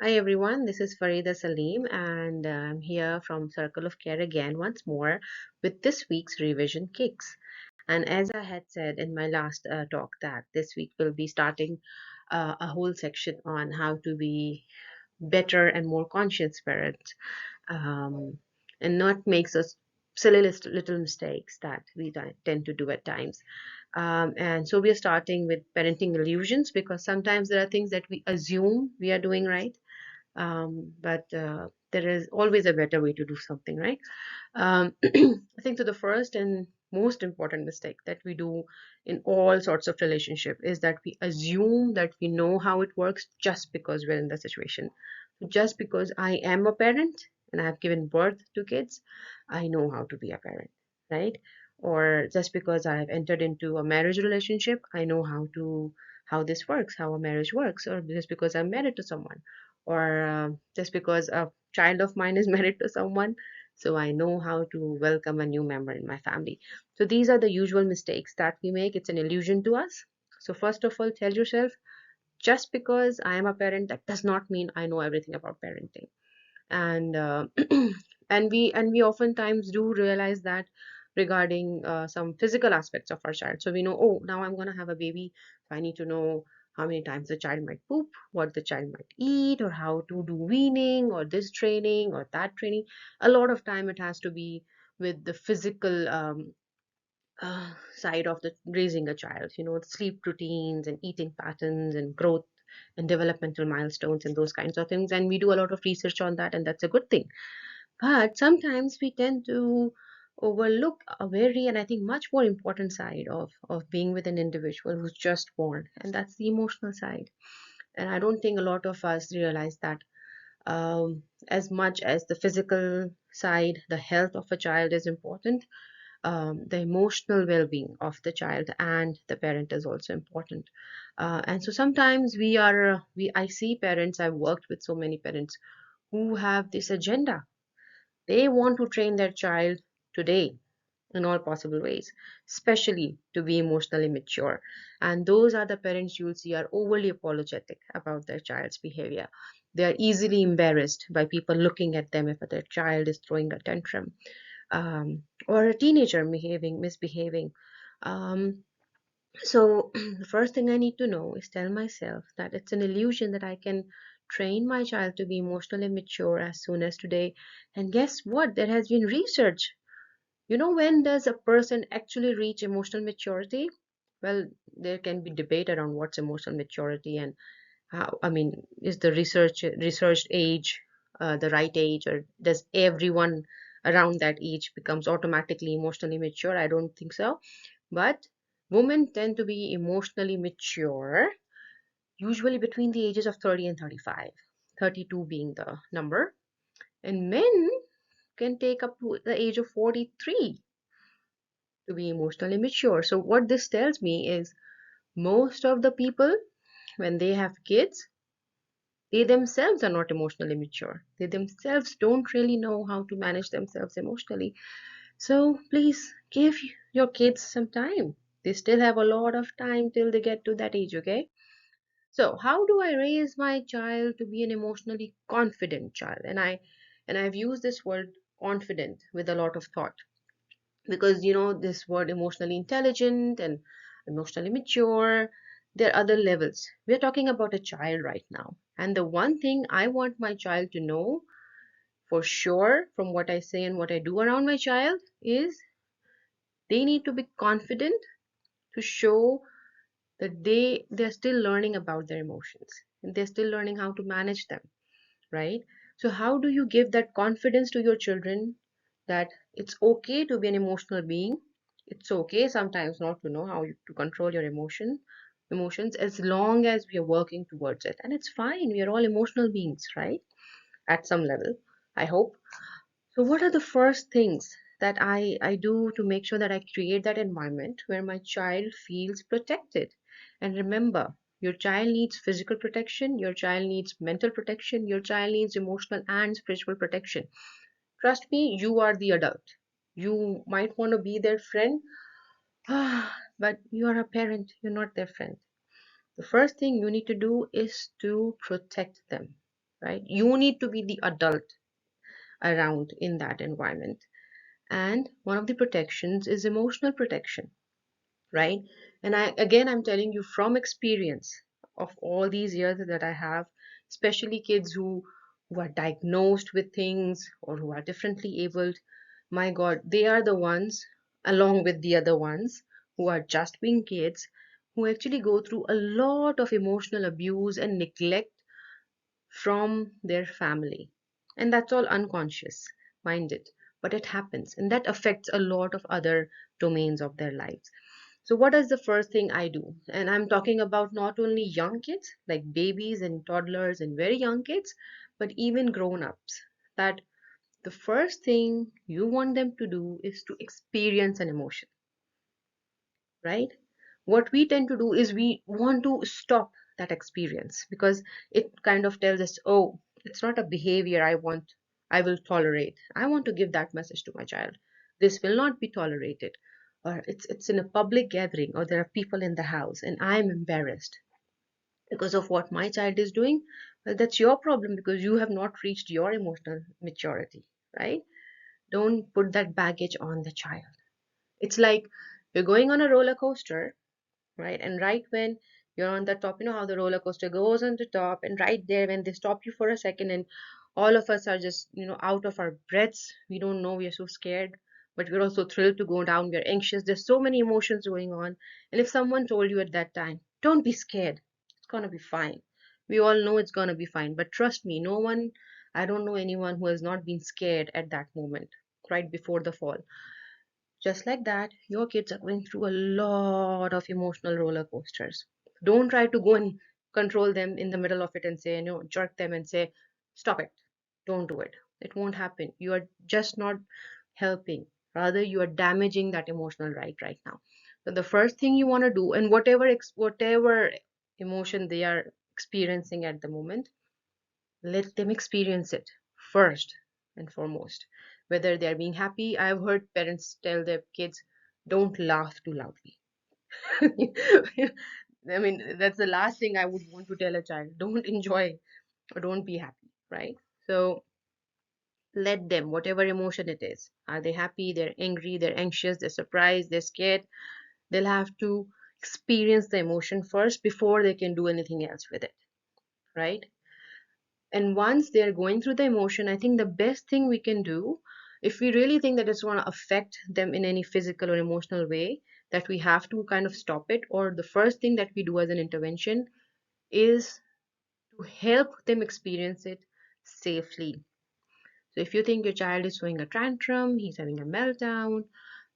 Hi everyone, this is Farida Salim, and I'm here from Circle of Care again once more with this week's revision kicks. And as I had said in my last talk, that this week we'll be starting a whole section on how to be better and more conscious parents, um, and not makes us silly little mistakes that we tend to do at times. And so we are starting with parenting illusions because sometimes there are things that we assume we are doing right, but there is always a better way to do something, right? I think so the first and most important mistake that we do in all sorts of relationship is that we assume that we know how it works just because we're in the situation. So just because I am a parent and I have given birth to kids, I know how to be a parent, right? Or just because I have entered into a marriage relationship, I know how this works, how a marriage works, or just because I'm married to someone, or just because a child of mine is married to someone, so I know how to welcome a new member in my family. So these are the usual mistakes that we make. It's an illusion to us. So first of all, tell yourself, just because I am a parent, that does not mean I know everything about parenting. And and we oftentimes do realize that regarding some physical aspects of our child. So we know, oh, now I'm going to have a baby, so I need to know how many times the child might poop, what the child might eat, or how to do weaning, or this training or that training. A lot of time it has to be with the physical side of the raising a child, the sleep routines and eating patterns and growth and developmental milestones and those kinds of things. And we do a lot of research on that, and that's a good thing. But sometimes we tend to overlook a very, and I think much more important side of being with an individual who's just born, and that's the emotional side. And I don't think a lot of us realize that, as much as the physical side, the health of a child is important, the emotional well-being of the child and the parent is also important. And so sometimes we I see parents, I've worked with so many parents who have this agenda. They want to train their child today in all possible ways, especially to be emotionally mature. And those are the parents you'll see are overly apologetic about their child's behavior. They are easily embarrassed by people looking at them if their child is throwing a tantrum, or a teenager misbehaving. Um, so the first thing I need to know is tell myself that it's an illusion that I can train my child to be emotionally mature as soon as today. And guess what? There has been research. When does a person actually reach emotional maturity? Well, there can be debate around what's emotional maturity and how, I mean, is the researched age the right age, or does everyone around that age becomes automatically emotionally mature? I don't think so. But women tend to be emotionally mature usually between the ages of 30 and 35, 32 being the number, and men can take up to the age of 43 to be emotionally mature. So what this tells me is most of the people, when they have kids, they themselves are not emotionally mature. They themselves don't really know how to manage themselves emotionally. So please give your kids some time. They still have a lot of time till they get to that age, okay? So how do I raise my child to be an emotionally confident child? And I've used this word confident with a lot of thought, because this word emotionally intelligent and emotionally mature, there are other levels. We're talking about a child right now, and the one thing I want my child to know for sure from what I say and what I do around my child is they need to be confident to show that they're still learning about their emotions and they're still learning how to manage them, right? So how do you give that confidence to your children that it's okay to be an emotional being? It's okay sometimes not to know to control your emotions, as long as we are working towards it. And it's fine. We are all emotional beings, right? At some level, I hope. So what are the first things that I do to make sure that I create that environment where my child feels protected? And remember, your child needs physical protection, your child needs mental protection, your child needs emotional and spiritual protection. Trust me, you are the adult. You might want to be their friend, but you are a parent, you're not their friend. The first thing you need to do is to protect them, right? You need to be the adult around in that environment. And one of the protections is emotional protection, right? And I'm telling you from experience of all these years that I have, especially kids who are diagnosed with things or who are differently abled. My God, they are the ones, along with the other ones who are just being kids, who actually go through a lot of emotional abuse and neglect from their family. And that's all unconscious, mind it. But it happens, and that affects a lot of other domains of their lives. So, what is the first thing I do? And I'm talking about not only young kids, like babies and toddlers and very young kids, but even grown ups. That the first thing you want them to do is to experience an emotion, right? What we tend to do is we want to stop that experience because it kind of tells us, oh, it's not a behavior I will tolerate. I want to give that message to my child. This will not be tolerated. Or it's in a public gathering, or there are people in the house and I am embarrassed because of what my child is doing. Well, that's your problem because you have not reached your emotional maturity, right? Don't put that baggage on the child. It's like you're going on a roller coaster, right? And right when you're on the top, you know how the roller coaster goes on the top, and right there when they stop you for a second, and all of us are just, out of our breaths. We don't know, we are so scared, but we're also thrilled to go down. We're anxious. There's so many emotions going on. And if someone told you at that time, don't be scared, it's gonna be fine. We all know it's gonna be fine. But trust me, no one, I don't know anyone who has not been scared at that moment, right before the fall. Just like that, your kids are going through a lot of emotional roller coasters. Don't try to go and control them in the middle of it and say, jerk them and say, stop it. Don't do it. It won't happen. You are just not helping. Rather, you are damaging that emotional right now. So the first thing you want to do, and whatever emotion they are experiencing at the moment, let them experience it first and foremost. Whether they're being happy, I've heard parents tell their kids, don't laugh too loudly. I mean, that's the last thing I would want to tell a child. Don't enjoy or don't be happy, right? So let them, whatever emotion it is. Are they happy? They're angry, they're anxious, they're surprised, they're scared. They'll have to experience the emotion first before they can do anything else with it, right? And once they're going through the emotion, I think the best thing we can do, if we really think that it's going to affect them in any physical or emotional way, that we have to kind of stop it, or the first thing that we do as an intervention is to help them experience it safely. So if you think your child is throwing a tantrum, he's having a meltdown,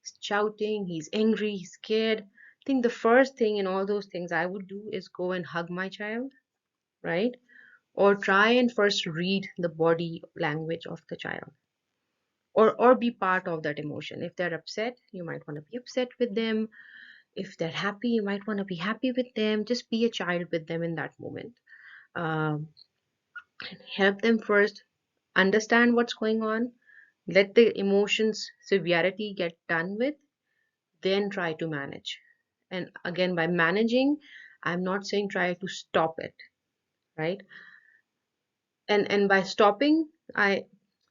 he's shouting, he's angry, he's scared, I think the first thing in all those things I would do is go and hug my child, right? Or try and first read the body language of the child, or be part of that emotion. If they're upset, you might want to be upset with them. If they're happy, you might want to be happy with them. Just be a child with them in that moment. um, Help them first understand what's going on, let the emotions severity get done with, then try to manage. And again, by managing, I'm not saying try to stop it, right? And by stopping, I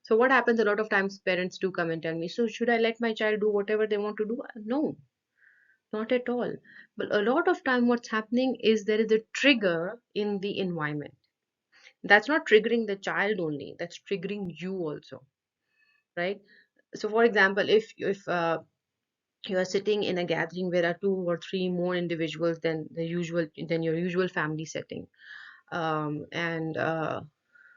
so what happens a lot of times, parents do come and tell me, so should I let my child do whatever they want to do? No, not at all. But a lot of time what's happening is there is a trigger in the environment. That's not triggering the child only, that's triggering you also, right? So for example, if you are sitting in a gathering where there are two or three more individuals than your usual family setting, and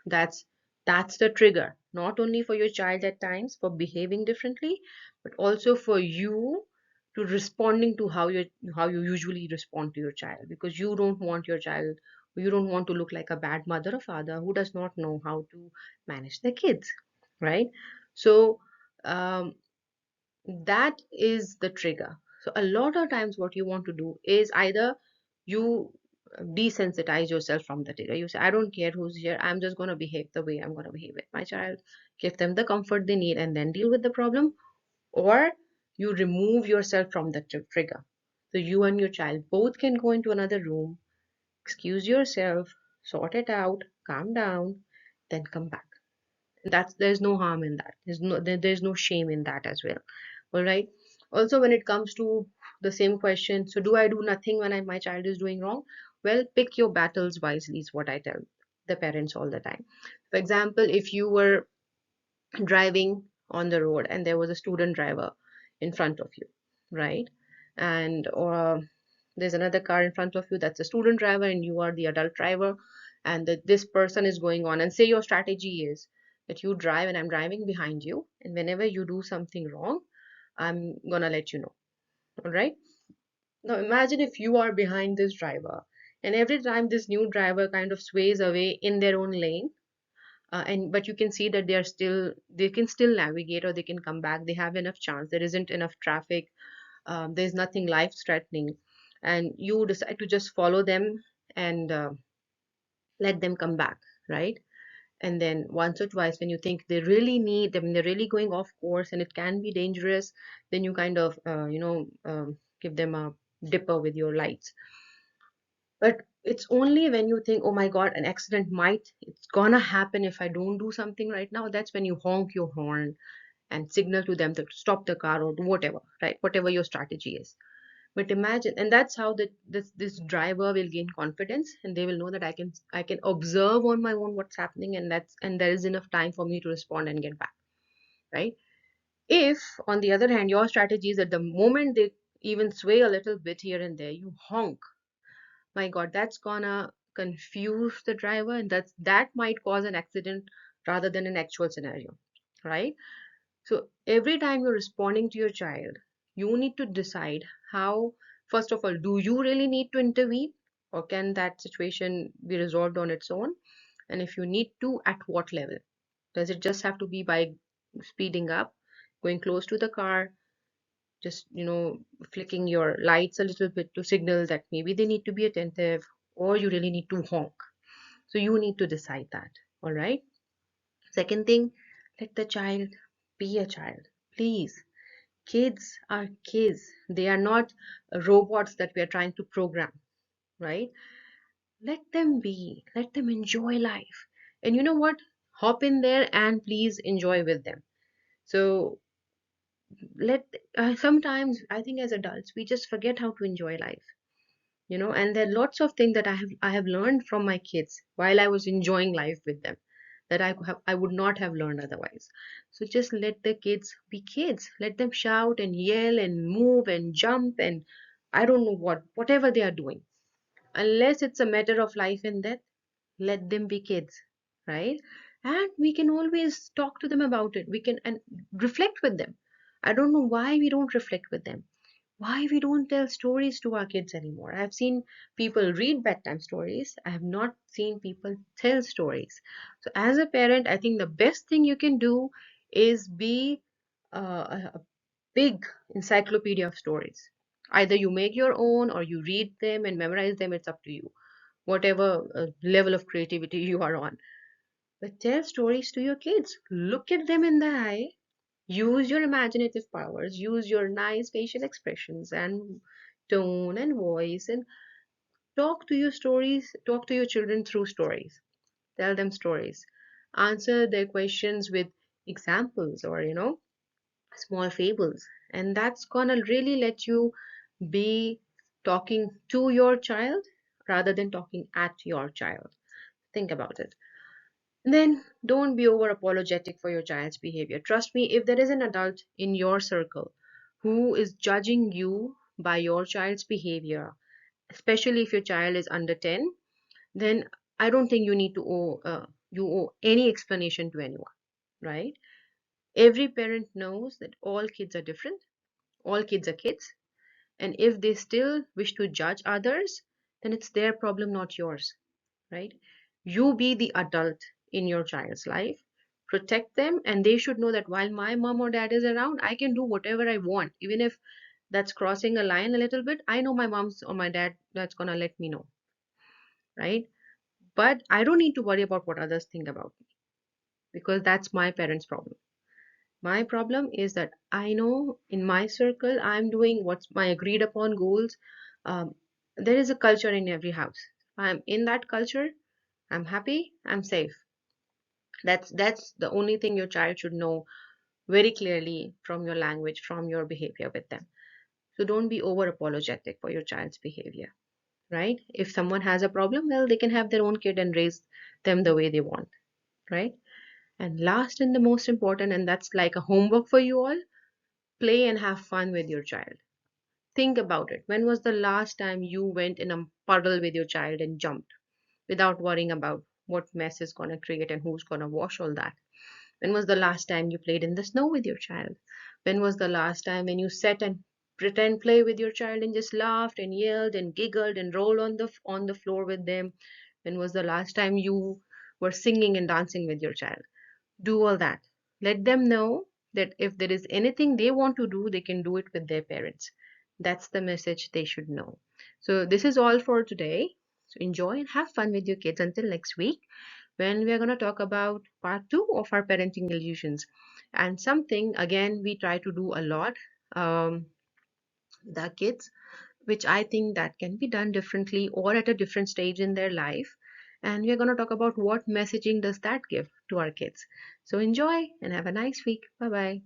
that's that's the trigger, not only for your child at times for behaving differently, but also for you to responding to how you usually respond to your child, because you don't want to look like a bad mother or father who does not know how to manage their kids, right? So um, that is the trigger. So a lot of times what you want to do is either you desensitize yourself from the trigger. You say, I don't care who's here, I'm just going to behave the way I'm going to behave with my child, give them the comfort they need, and then deal with the problem. Or you remove yourself from the trigger. So you and your child both can go into another room, excuse yourself, sort it out, calm down, then come back. There's no harm in that. There's no shame in that as well. All right. Also, when it comes to the same question, so do I do nothing when my child is doing wrong? Well, pick your battles wisely is what I tell the parents all the time. For example, if you were driving on the road and there was a student driver in front of you, right? And or there's another car in front of you that's a student driver and you are the adult driver, and that this person is going on, and say your strategy is that you drive and I'm driving behind you, and whenever you do something wrong, I'm gonna let you know. All right. Now imagine if you are behind this driver, and every time this new driver kind of sways away in their own lane, and but you can see that they can still navigate, or they can come back, they have enough chance, there isn't enough traffic, there's nothing life threatening, and you decide to just follow them and let them come back, right? And then once or twice when you think they really need them, they're really going off course and it can be dangerous, then you kind of give them a dipper with your lights. But it's only when you think, oh my God, an accident it's gonna happen if I don't do something right now, that's when you honk your horn and signal to them to stop the car or do whatever, right? Whatever your strategy is. But imagine, and that's how this driver will gain confidence, and they will know that I can observe on my own what's happening, and there is enough time for me to respond and get back, right? If, on the other hand, your strategy is at the moment they even sway a little bit here and there, you honk, my God, that's gonna confuse the driver, and that might cause an accident rather than an actual scenario, right? So every time you're responding to your child, you need to decide how, first of all, do you really need to intervene, or can that situation be resolved on its own? And if you need to, at what level? Does it just have to be by speeding up, going close to the car, just, flicking your lights a little bit to signal that maybe they need to be attentive, or you really need to honk? So you need to decide that. All right. Second thing, let the child be a child. Please. Kids are kids. They are not robots that we are trying to program, right? Let them be. Let them enjoy life. And you know what? Hop in there and please enjoy with them. So let sometimes I think as adults we just forget how to enjoy life, and there are lots of things that I have learned from my kids while I was enjoying life with them, that I would not have learned otherwise. So just let the kids be kids. Let them shout and yell and move and jump and I don't know whatever they are doing. Unless it's a matter of life and death, let them be kids, right? And we can always talk to them about it. We can and reflect with them. I don't know why we don't reflect with them, why we don't tell stories to our kids anymore. I've seen people read bedtime stories. I have not seen people tell stories. So as a parent, I think the best thing you can do is be a big encyclopedia of stories. Either you make your own or you read them and memorize them. It's up to you, whatever level of creativity you are on. But tell stories to your kids. Look at them in the eye. Use your imaginative powers, use your nice facial expressions and tone and voice, and talk to your children through stories. Tell them stories. Answer their questions with examples or, small fables. And that's gonna really let you be talking to your child rather than talking at your child. Think about it. Then don't be over apologetic for your child's behavior. Trust me, if there is an adult in your circle who is judging you by your child's behavior, especially if your child is under 10, then I don't think you owe any explanation to anyone, right? Every parent knows that all kids are different, all kids are kids, and if they still wish to judge others, then it's their problem, not yours, right? You be the adult in your child's life, protect them, and they should know that while my mom or dad is around, I can do whatever I want, even if that's crossing a line a little bit. I know my mom's or my dad that's gonna let me know, right? But I don't need to worry about what others think about me because that's my parents' problem. My problem is that I know in my circle I'm doing what's my agreed upon goals. Um, there is a culture in every house. I'm in that culture. I'm happy. I'm safe. That's the only thing your child should know very clearly from your language, from your behavior with them. So don't be over apologetic for your child's behavior, right? If someone has a problem, well, they can have their own kid and raise them the way they want, right? And last and the most important, and that's like a homework for you all, play and have fun with your child. Think about it. When was the last time you went in a puddle with your child and jumped without worrying about what mess is going to create and who's going to wash all that? When was the last time you played in the snow with your child? When was the last time when you sat and pretend play with your child and just laughed and yelled and giggled and rolled on the floor with them? When was the last time you were singing and dancing with your child? Do all that. Let them know that if there is anything they want to do, they can do it with their parents. That's the message they should know. So, this is all for today. So, enjoy and have fun with your kids until next week when we are going to talk about part two of our parenting illusions. And something, again, we try to do a lot, um, the kids, which I think that can be done differently or at a different stage in their life. And we're going to talk about what messaging does that give to our kids. So enjoy and have a nice week. Bye bye.